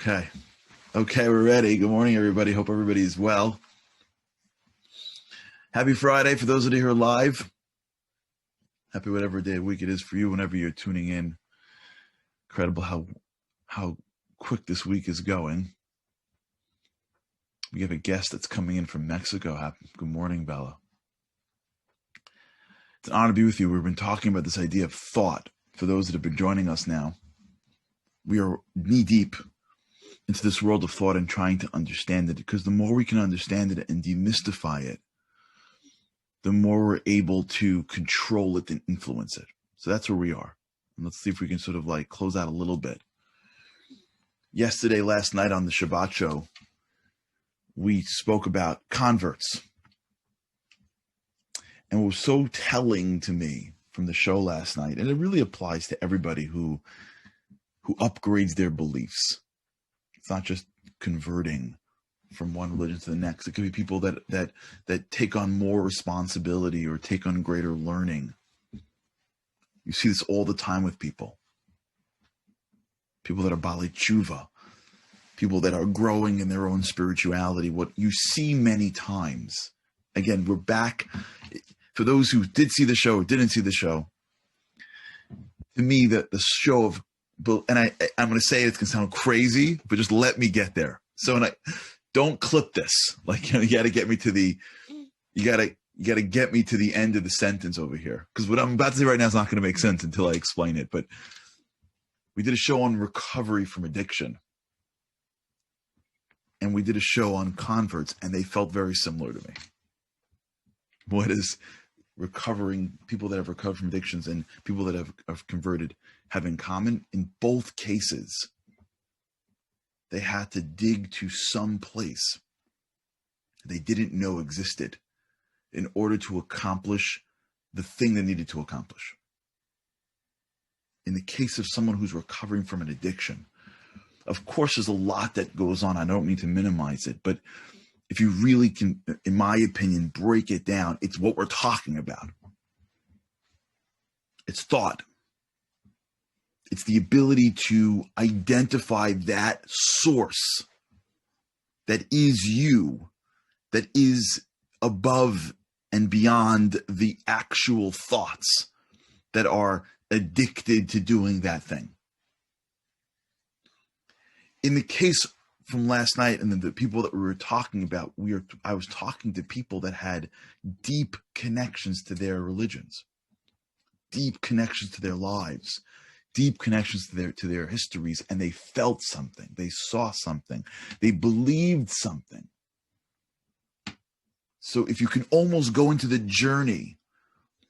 Okay. Okay, we're ready. Good morning, everybody. Hope everybody's well. Happy Friday for those of you who are live. Happy whatever day of week it is for you whenever you're tuning in. Incredible how quick this week is going. We have a guest that's coming in from Mexico. Good morning, Bella. It's an honor to be with you. We've been talking about this idea of thought. For those that have been joining us now, we are knee-deep into this world of thought and trying to understand it, because the more we can understand it and demystify it, the more we're able to control it and influence it. So that's where we are. And let's see if we can sort of like close out a little bit. Last night on the Shabbat show, we spoke about converts. And what was so telling to me from the show last night, and it really applies to everybody who upgrades their beliefs. It's not just converting from one religion to the next. It could be people that take on more responsibility or take on greater learning. You see this all the time with people. People that are Bali Tshuva, people that are growing in their own spirituality. What you see many times. Again, we're back. For those who did see the show or didn't see the show, to me, the show of, and I'm going to say it's going to sound crazy, but just let me get there. So, don't clip this. Like, you got to get me to you got to get me to the end of the sentence over here. Because what I'm about to say right now is not going to make sense until I explain it. But we did a show on recovery from addiction. And we did a show on converts, and they felt very similar to me. What is people that have recovered from addictions and people that have converted have in common? In both cases, they had to dig to some place they didn't know existed in order to accomplish the thing they needed to accomplish. In the case of someone who's recovering from an addiction, of course, there's a lot that goes on. I don't need to minimize it, but if you really can, in my opinion, break it down, it's what we're talking about. It's thought. It's the ability to identify that source that is you, that is above and beyond the actual thoughts that are addicted to doing that thing. In the case from last night and the people that we were talking about, I was talking to people that had deep connections to their religions, deep connections to their lives, deep connections to their histories, and they felt something, they saw something, they believed something. So if you can almost go into the journey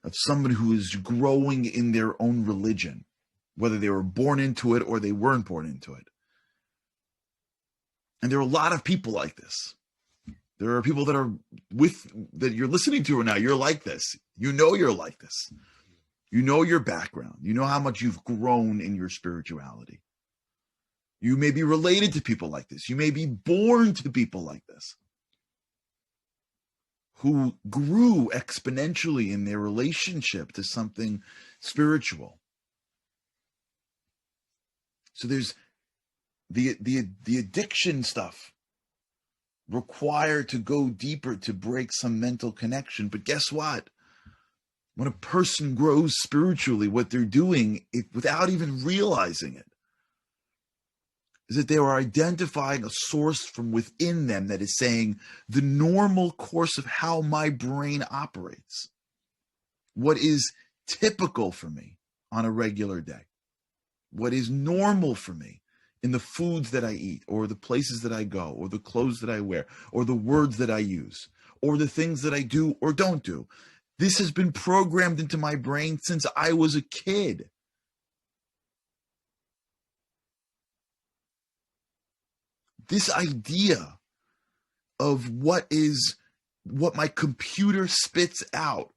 of somebody who is growing in their own religion, whether they were born into it or they weren't born into it. And there are a lot of people like this. There are people that you're listening to right now. You're like this. You know you're like this. You know your background. You know how much you've grown in your spirituality. You may be related to people like this. You may be born to people like this, who grew exponentially in their relationship to something spiritual. So there's the addiction stuff required to go deeper to break some mental connection. But guess what? When a person grows spiritually, what they're doing, without even realizing it, is that they are identifying a source from within them that is saying the normal course of how my brain operates, what is typical for me on a regular day, what is normal for me in the foods that I eat, or the places that I go, or the clothes that I wear, or the words that I use, or the things that I do or don't do. This has been programmed into my brain since I was a kid. This idea of what my computer spits out,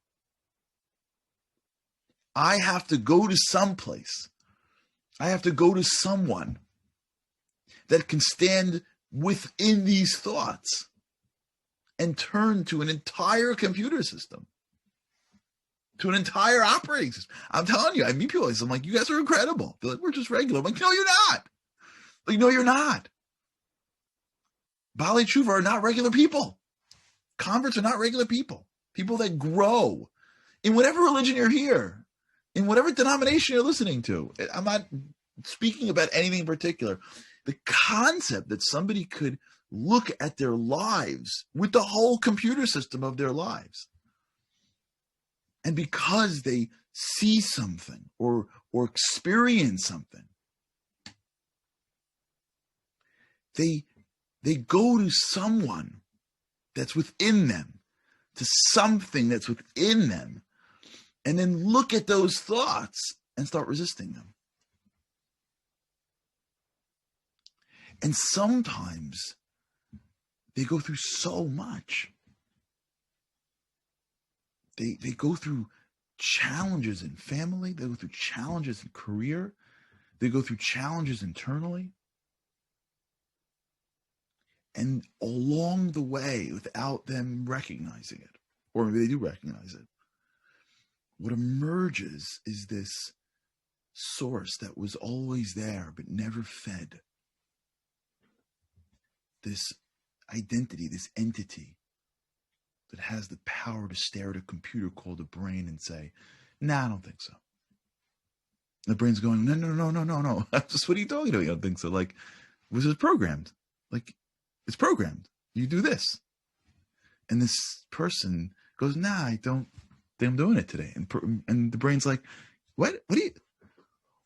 I have to go to some place. I have to go to someone that can stand within these thoughts and turn to an entire computer system, to an entire operating system. I'm telling you, I meet people like this. I'm like, you guys are incredible. They're like, we're just regular. I'm like, no, you're not. Like, no, you're not. Baalei Tshuva are not regular people. Converts are not regular people. People that grow in whatever religion you're here, in whatever denomination you're listening to. I'm not speaking about anything in particular. The concept that somebody could look at their lives with the whole computer system of their lives, and because they see something or experience something, they go to someone that's within them, to something that's within them, and then look at those thoughts and start resisting them. And sometimes they go through so much. They go through challenges in family. They go through challenges in career. They go through challenges internally. And along the way, without them recognizing it, or maybe they do recognize it, what emerges is this source that was always there but never fed. This identity, this entity that has the power to stare at a computer called a brain and say, nah, I don't think so. The brain's going, no. Just, what are you talking about? You don't think so? Like, was it programmed? Like, it's programmed. You do this. And this person goes, nah, I don't think I'm doing it today. And the brain's like, what are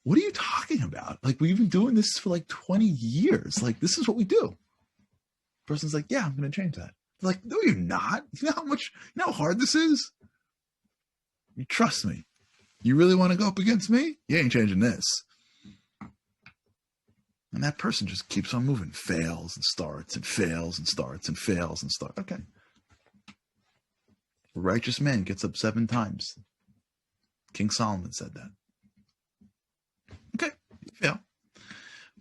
you talking about? Like, we've been doing this for like 20 years. Like, this is what we do. The person's like, yeah, I'm going to change that. They're like, no, you're not. You know how hard this is? You trust me. You really want to go up against me? You ain't changing this. And that person just keeps on moving, fails and starts and fails and starts and fails and starts. Okay. A righteous man gets up 7 times. King Solomon said that. Okay, you fail.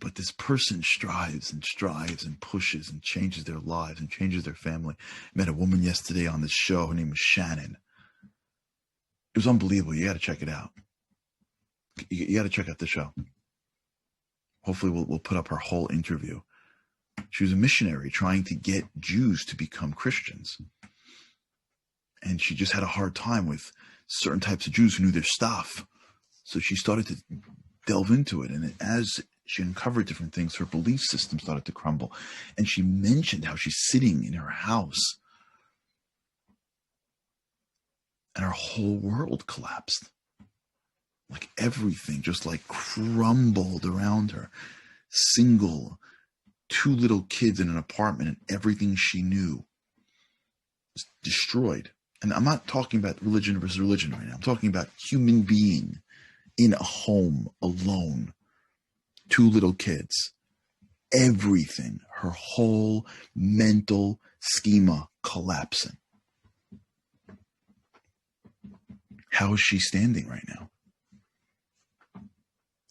But this person strives and pushes and changes their lives and changes their family. I met a woman yesterday on this show. Her name was Shannon. It was unbelievable. You got to check it out. You got to check out the show. Hopefully we'll put up her whole interview. She was a missionary trying to get Jews to become Christians. And she just had a hard time with certain types of Jews who knew their stuff. So she started to delve into it. And as she uncovered different things, her belief system started to crumble. And she mentioned how she's sitting in her house and her whole world collapsed. Like everything just like crumbled around her. Single, 2 little kids in an apartment, and everything she knew was destroyed. And I'm not talking about religion versus religion right now. I'm talking about human being in a home alone. 2 little kids. Everything, her whole mental schema collapsing. How is she standing right now?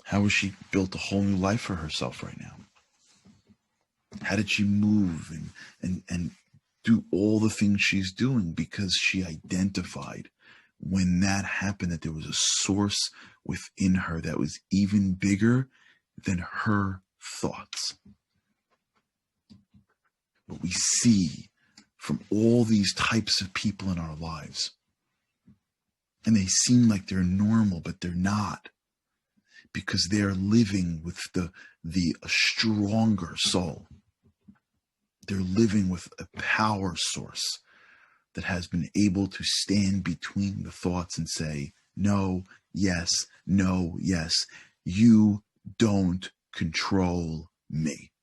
How has she built a whole new life for herself right now? How did she move and do all the things she's doing? Because she identified when that happened that there was a source within her that was even bigger than her thoughts. What we see from all these types of people in our lives, and they seem like they're normal, but they're not. Because they're living with the stronger soul. They're living with a power source that has been able to stand between the thoughts and say, no, yes, no, yes. You don't control me.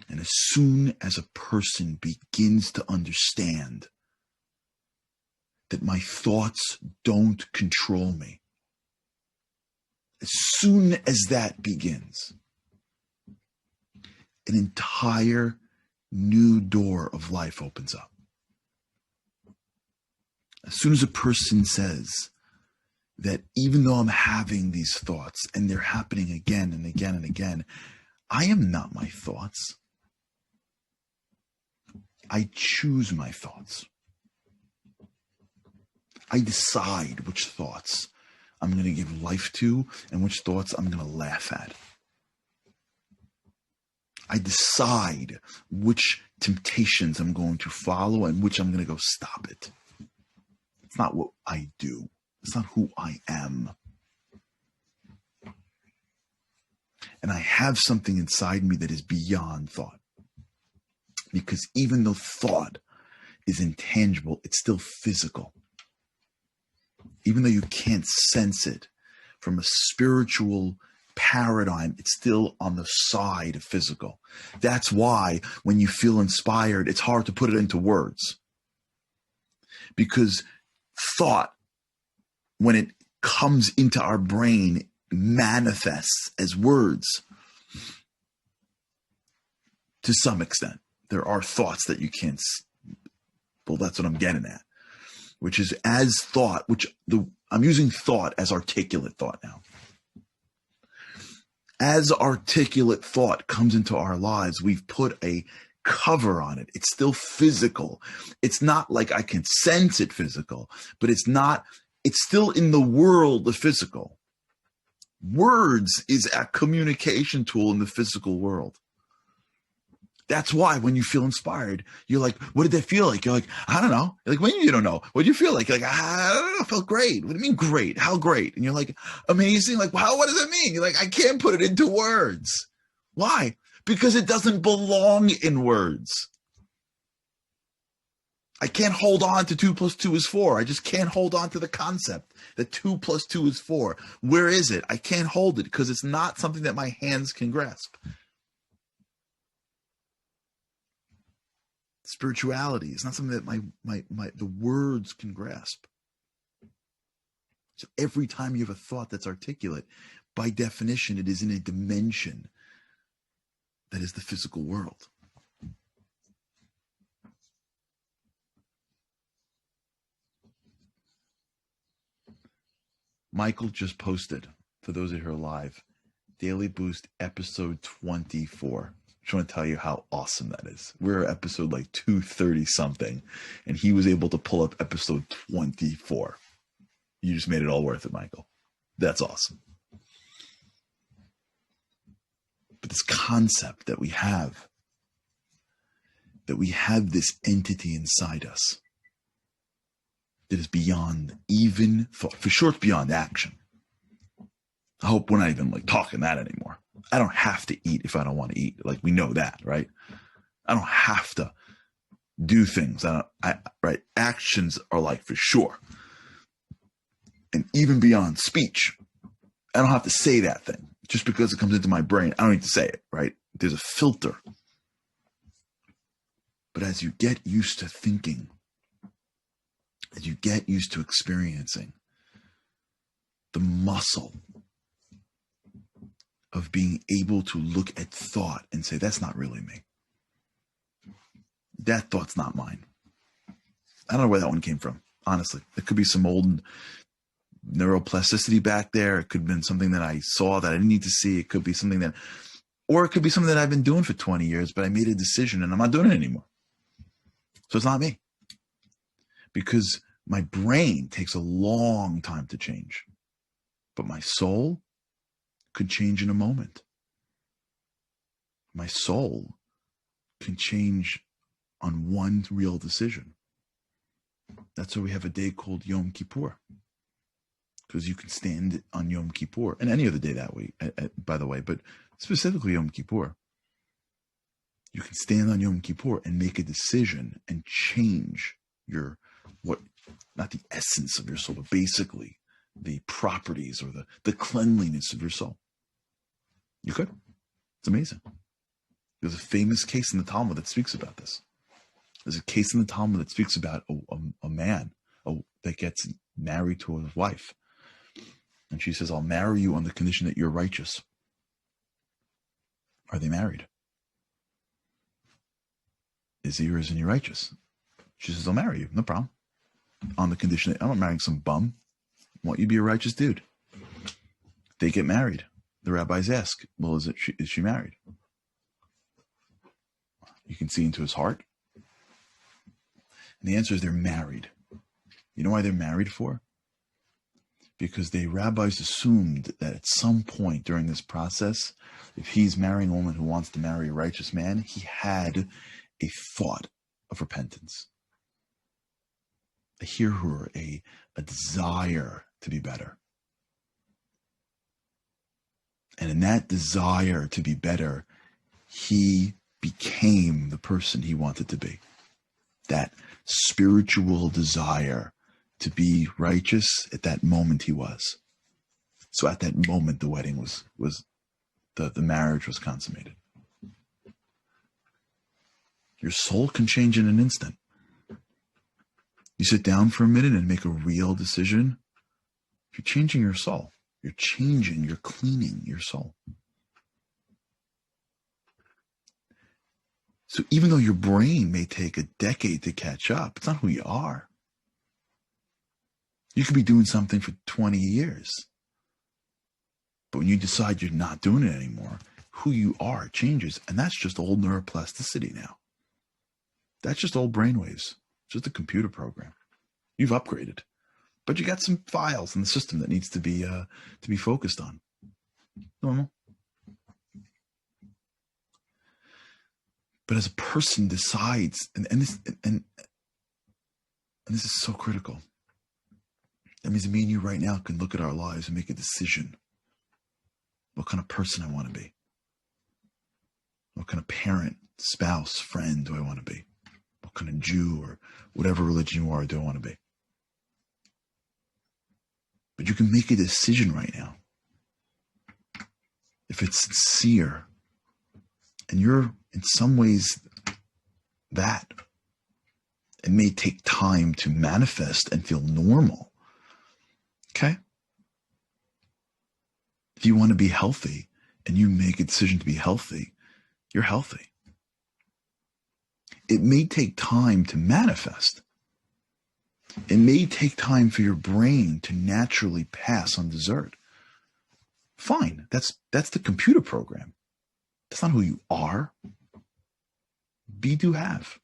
And as soon as a person begins to understand that my thoughts don't control me, as soon as that begins, an entire new door of life opens up. As soon as a person says that even though I'm having these thoughts and they're happening again and again and again, I am not my thoughts. I choose my thoughts. I decide which thoughts I'm going to give life to and which thoughts I'm going to laugh at. I decide which temptations I'm going to follow and which I'm going to go stop it. It's not what I do. It's not who I am. And I have something inside me that is beyond thought. Because even though thought is intangible, it's still physical. Even though you can't sense it from a spiritual paradigm, it's still on the side of physical. That's why when you feel inspired, it's hard to put it into words. Because thought, when it comes into our brain, manifests as words to some extent. There are thoughts that you can't, well, that's what I'm getting at, which is as thought, I'm using thought as articulate thought now. As articulate thought comes into our lives, we've put a cover on it. It's still physical. It's not like I can sense it physical, but it's still in the world of physical. Words is a communication tool in the physical world. That's why when you feel inspired, you're like, what did that feel like? You're like, I don't know. You're like, when you don't know, what do you feel like? You're like, I don't know, it felt great. What do you mean great? How great? And you're like, amazing. Like, wow, what does that mean? You're like, I can't put it into words. Why? Because it doesn't belong in words. I can't hold on to 2 + 2 is 4. I just can't hold on to the concept that 2 + 2 is 4. Where is it? I can't hold it because it's not something that my hands can grasp. Spirituality is not something that the words can grasp. So every time you have a thought that's articulate, by definition, it is in a dimension that is the physical world. Michael just posted, for those of you who are live, Daily Boost episode 24. I just want to tell you how awesome that is. We're at episode like 230 something, and he was able to pull up episode 24. You just made it all worth it, Michael. That's awesome. But this concept that we have this entity inside us that is beyond even thought. For sure, it's beyond action. I hope we're not even like talking that anymore. I don't have to eat if I don't want to eat. Like, we know that, right? I don't have to do things. Right? Actions are like for sure. And even beyond speech, I don't have to say that thing just because it comes into my brain. I don't need to say it, right? There's a filter. But as you get used to thinking, as you get used to experiencing, the muscle of being able to look at thought and say, that's not really me. That thought's not mine. I don't know where that one came from, honestly. It could be some old neuroplasticity back there. It could have been something that I saw that I didn't need to see. It could be something that, or it could be something that I've been doing for 20 years, but I made a decision and I'm not doing it anymore. So it's not me. Because my brain takes a long time to change. But my soul could change in a moment. My soul can change on one real decision. That's why we have a day called Yom Kippur. Because you can stand on Yom Kippur, and any other day that week, by the way, but specifically Yom Kippur. You can stand on Yom Kippur and make a decision and change not the essence of your soul, but basically the properties or the cleanliness of your soul. You could. It's amazing. There's a famous case in the Talmud that speaks about this. There's a case in the Talmud that speaks about a man that gets married to his wife. And she says, I'll marry you on the condition that you're righteous. Are they married? Is he or isn't he righteous? She says, I'll marry you. No problem. On the condition that I'm not marrying some bum. I want you to be a righteous dude. They get married. The rabbis ask, well, is she married? You can see into his heart. And the answer is they're married. You know why they're married for? because the rabbis assumed that at some point during this process, if he's marrying a woman who wants to marry a righteous man, he had a thought of repentance, a hirhur, a desire to be better. And in that desire to be better, he became the person he wanted to be. That spiritual desire to be righteous, at that moment he was. So at that moment, the wedding was the marriage was consummated. Your soul can change in an instant. You sit down for a minute and make a real decision. You're changing your soul. You're cleaning your soul. So even though your brain may take a decade to catch up, it's not who you are. You could be doing something for 20 years. But when you decide you're not doing it anymore, who you are changes. And that's just old neuroplasticity now. That's just old brainwaves. Just a computer program. You've upgraded. But you got some files in the system that needs to be focused on. Normal. But as a person decides, and this is so critical. That means me and you right now can look at our lives and make a decision. What kind of person I want to be? What kind of parent, spouse, friend do I want to be? What kind of Jew or whatever religion you are do I want to be? But you can make a decision right now. If it's sincere, and you're in some ways that, it may take time to manifest and feel normal. Okay? If you want to be healthy and you make a decision to be healthy, you're healthy. It may take time to manifest. It may take time for your brain to naturally pass on dessert. Fine, that's the computer program. That's not who you are. Be, do, have.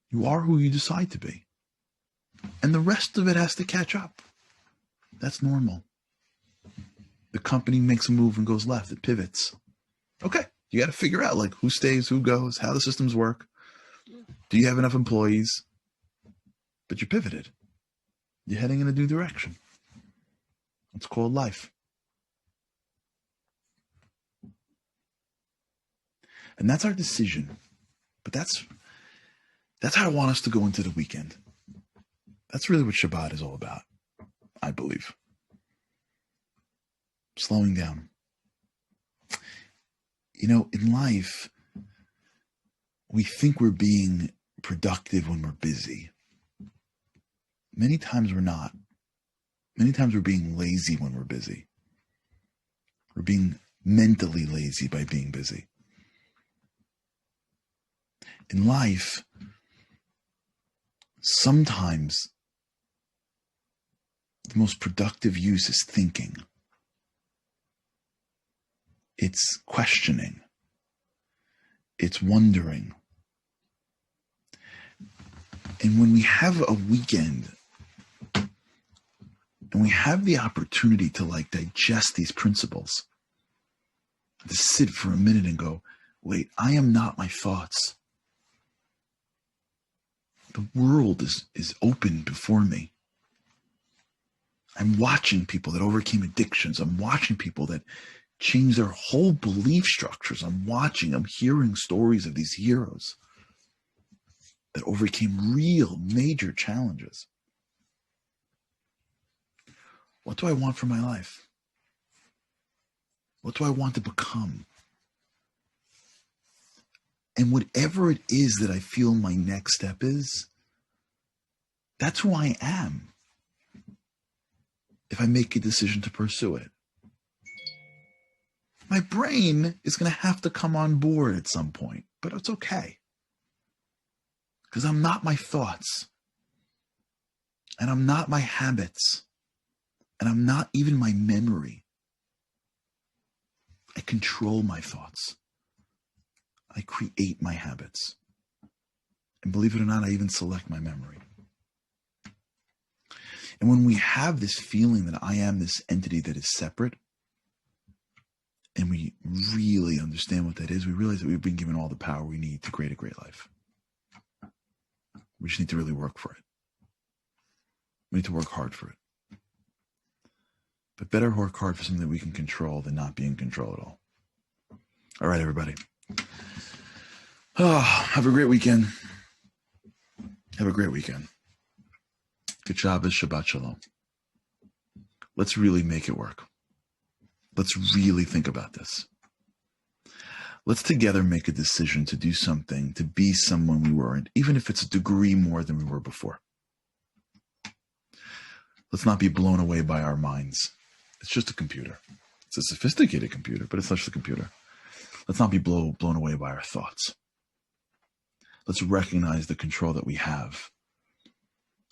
You are who you decide to be. And the rest of it has to catch up. That's normal. The company makes a move and goes left. It pivots. Okay, you got to figure out like who stays, who goes, how the systems work. Do you have enough employees? But you pivoted. You're heading in a new direction. It's called life. And that's our decision. But that's how I want us to go into the weekend. That's really what Shabbat is all about, I believe. Slowing down. You know, in life, we think we're being productive when we're busy. Many times we're not. Many times we're being lazy when we're busy. We're being mentally lazy by being busy. In life, sometimes the most productive use is thinking. It's questioning. It's wondering. And when we have a weekend and we have the opportunity to like digest these principles, to sit for a minute and go, wait, I am not my thoughts. The world is open before me. I'm watching people that overcame addictions. I'm watching people that changed their whole belief structures. I'm hearing stories of these heroes that overcame real major challenges. What do I want for my life? What do I want to become? And whatever it is that I feel my next step is, that's who I am. If I make a decision to pursue it. My brain is going to have to come on board at some point, but it's okay. Because I'm not my thoughts. And I'm not my habits. And I'm not even my memory. I control my thoughts. I create my habits. And believe it or not, I even select my memory. And when we have this feeling that I am this entity that is separate, and we really understand what that is, we realize that we've been given all the power we need to create a great life. We just need to really work for it. We need to work hard for it. But better work hard for something that we can control than not be in control at all. All right, everybody. Oh, have a great weekend. Have a great weekend. Good Shabbos, Shabbat Shalom. Let's really make it work. Let's really think about this. Let's together make a decision to do something, to be someone we weren't, even if it's a degree more than we were before. Let's not be blown away by our minds. It's just a computer. It's a sophisticated computer, but it's just a computer. Let's not be blown away by our thoughts. Let's recognize the control that we have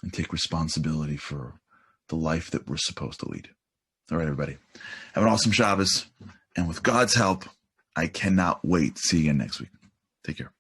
and take responsibility for the life that we're supposed to lead. All right, everybody. Have an awesome Shabbos. And with God's help, I cannot wait to see you again next week. Take care.